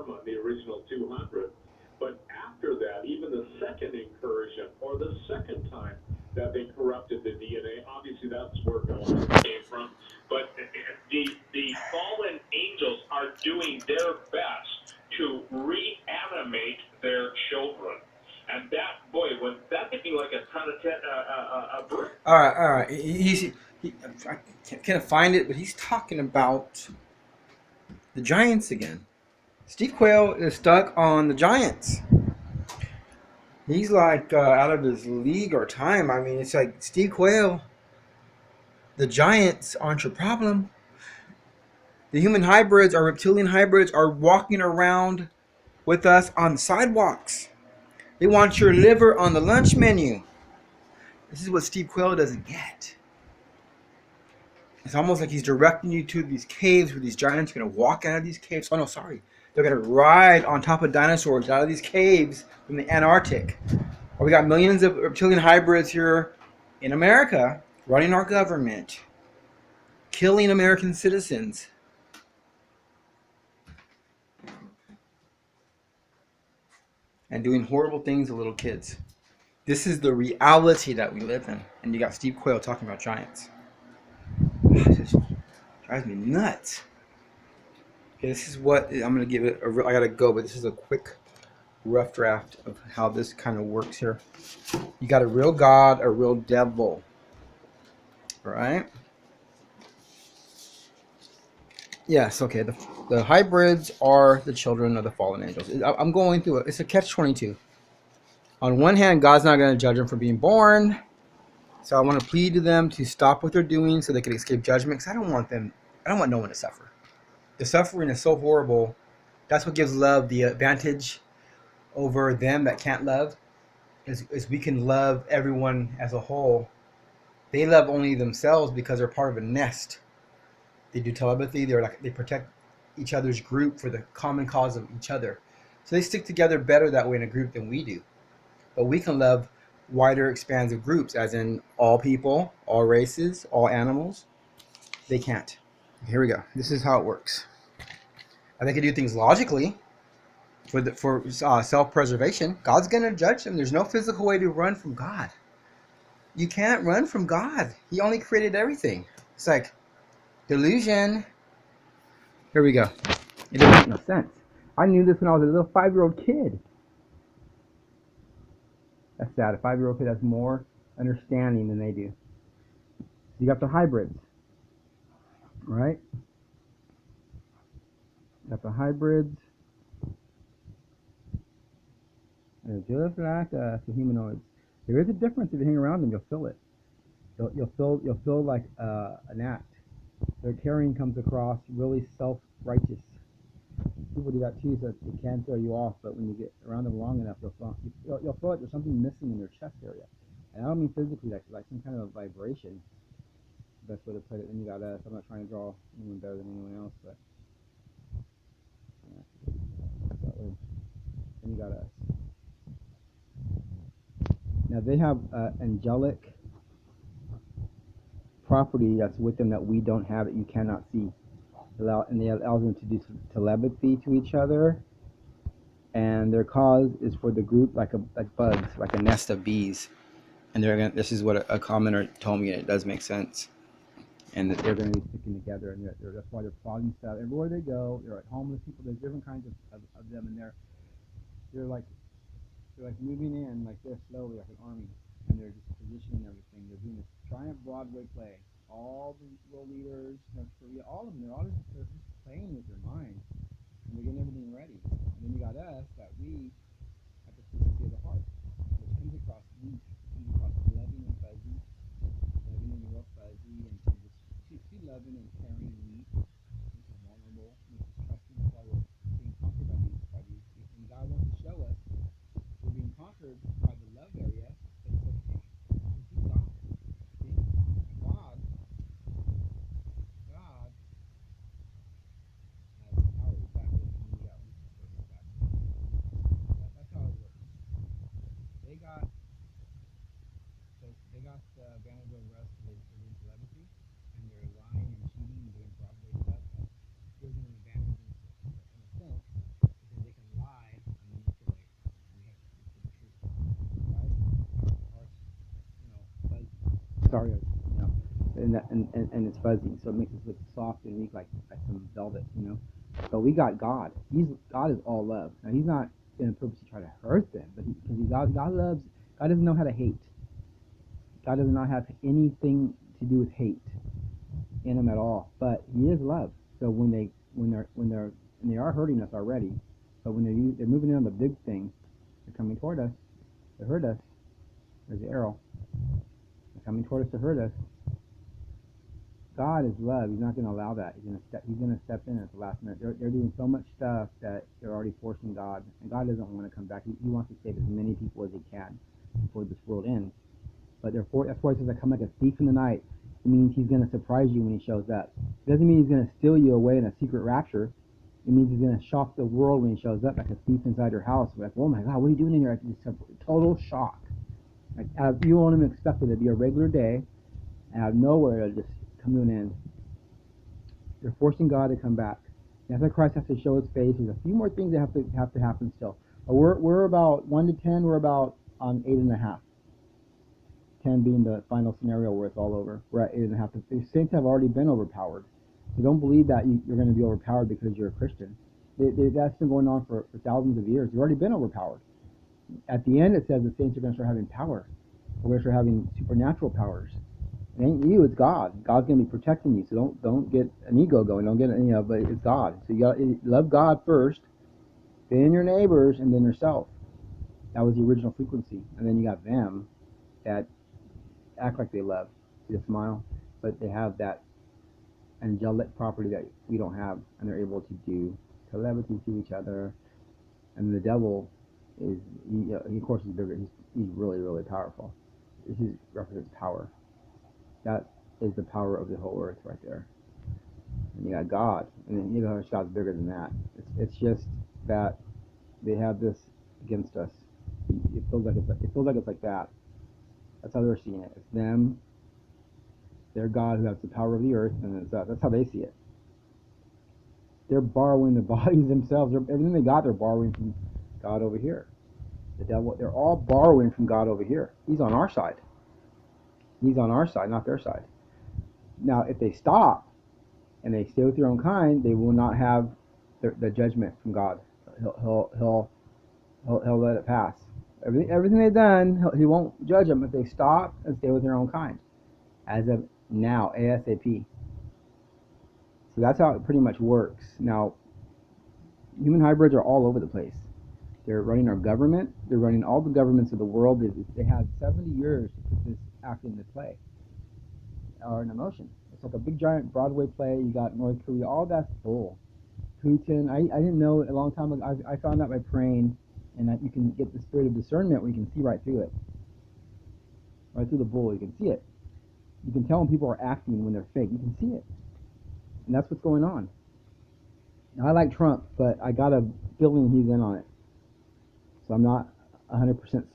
on the original 200. But after that, even the second incursion or the second time that they corrupted the DNA, obviously that's where Noah came from. But the fallen angels are doing their best to reanimate their children. And that, boy, was that making like a ton of brick. All right. I can't find it, but he's talking about the Giants again. Steve Quayle is stuck on the Giants. He's like out of his league or time. I mean, it's like Steve Quayle. The Giants aren't your problem. The human hybrids or reptilian hybrids are walking around with us on sidewalks. They want your liver on the lunch menu. This is what Steve Quayle doesn't get. It's almost like he's directing you to these caves where these giants are going to walk out of these caves. Oh, no, sorry. They're going to ride on top of dinosaurs out of these caves from the Antarctic. Or we got millions of reptilian hybrids here in America running our government, killing American citizens. And doing horrible things to little kids. This is the reality that we live in. And you got Steve Quayle talking about giants. It just drives me nuts. Okay, this is what I'm going to give it. I got to go, but this is a quick, rough draft of how this kind of works here. You got a real God, a real devil. Right? Yes, okay. The hybrids are the children of the fallen angels. I'm going through it. It's a catch-22. On one hand, God's not going to judge them for being born. So I want to plead to them to stop what they're doing so they can escape judgment. Because I don't want no one to suffer. The suffering is so horrible. That's what gives love the advantage over them that can't love. Is we can love everyone as a whole. They love only themselves because they're part of a nest. They do telepathy. They protect each other's group for the common cause of each other. So they stick together better that way in a group than we do. But we can love wider expansive groups, as in all people, all races, all animals. They can't. Here we go. This is how it works. I think they do things logically for self-preservation. God's going to judge them. There's no physical way to run from God. You can't run from God. He only created everything. It's like delusion. Here we go. It doesn't make no sense. I knew this when I was a little 5-year-old kid. That's sad. A 5-year-old kid has more understanding than they do. You got the hybrids, right? You got the hybrids. They're just like the humanoids. There is a difference if you hang around them. You'll feel it. You'll feel like an act. Their caring comes across really self-righteous. People do that too, so it can throw you off. But when you get around them long enough, you'll feel like there's something missing in their chest area. And I don't mean physically, like some kind of vibration. Best way to put it. Then you got us. I'm not trying to draw anyone better than anyone else, but that way. Then you got us. Now they have angelic property that's with them that we don't have, that you cannot see. And they allow them to do telepathy to each other. And their cause is for the group, like bugs, like a nest of bees. And this is what a commenter told me, and it does make sense. And that they're going to be sticking together, and that's why they're plotting stuff everywhere they go. They're like homeless people. There's different kinds of them, and they're like moving in like this slowly, like an army, and they're just positioning everything. They're doing this giant Broadway play. All the world leaders, North Korea, all of them, they're just playing with their mind, and they're getting everything ready. And then you got us, that we have the frequency of the heart, which comes across weak, comes across loving and fuzzy, loving and real fuzzy, and just see loving and caring and weak, which is vulnerable, which is trusting. That's why we're being conquered by these. And God wants to show us we're being conquered by the love area, but it's okay. This is God. See? God has power backwards, and then you got Lucifer backwards. That's how it works. They got the advantage over us because they're doing telepathy, and they're lying and cheating and doing fraud. sorry, and it's fuzzy, so it makes us look soft and weak, like some velvet, But we got God. God is all love. Now He's not going to purposely try to hurt them, but because God loves. God doesn't know how to hate. God does not have anything to do with hate in Him at all. But He is love. So when they are hurting us already, but when they're moving in on the big thing, they're coming toward us to hurt us. There's the arrow. They're coming toward us to hurt us. God is love. He's not going to allow that. He's going to step in at the last minute. They're doing so much stuff that they're already forcing God, and God doesn't want to come back. He wants to save as many people as He can before this world ends. But that's why He says, "I come like a thief in the night." It means He's going to surprise you when He shows up. It doesn't mean He's going to steal you away in a secret rapture. It means He's going to shock the world when He shows up like a thief inside your house. Like, oh my God, what are you doing in here? It's a total shock. Like, you won't even expect it to be a regular day, and out of nowhere it'll just come to an end. They're forcing God to come back. The Antichrist has to show his face. There's a few more things that have to happen still. We're about 1 to 10. We're about on 8.5. 10 being the final scenario where it's all over. We're at 8.5. The saints have already been overpowered. So don't believe that you're going to be overpowered because you're a Christian. That's been going on for thousands of years. You've already been overpowered. At the end, it says the saints are going to start having power. We're going to start having supernatural powers. It ain't you, it's God. God's going to be protecting you. So don't get an ego going. Don't get but it's God. So you got to love God first, then your neighbors, and then yourself. That was the original frequency. And then you got them that act like they love. See the smile, but they have that angelic property that we don't have, and they're able to do telepathy to each other. And the devil he of course is bigger. He's really, really powerful. This represents power. That is the power of the whole earth right there. And you got God, and then God's bigger than that. It's just that they have this against us. It feels like it's like that. That's how they're seeing it. It's them, their God who has the power of the earth, and it's us. That's how they see it. They're borrowing the bodies themselves. Everything they got, they're borrowing from God over here. The devil, they're all borrowing from God over here. He's on our side. He's on our side, not their side. Now, if they stop and they stay with their own kind, they will not have the judgment from God. He'll let it pass. Everything they've done, He won't judge them if they stop and stay with their own kind. As of now, ASAP. So that's how it pretty much works. Now, human hybrids are all over the place. They're running our government. They're running all the governments of the world. They had 70 years to put this act into play or into motion. It's like a big giant Broadway play. You got North Korea. All that's bull. Putin. I didn't know a long time ago. I found out by praying, and that you can get the spirit of discernment where you can see right through it, right through the bull. You can see it. You can tell when people are acting when they're fake. You can see it, and that's what's going on. Now, I like Trump, but I got a feeling he's in on it, so I'm not 100%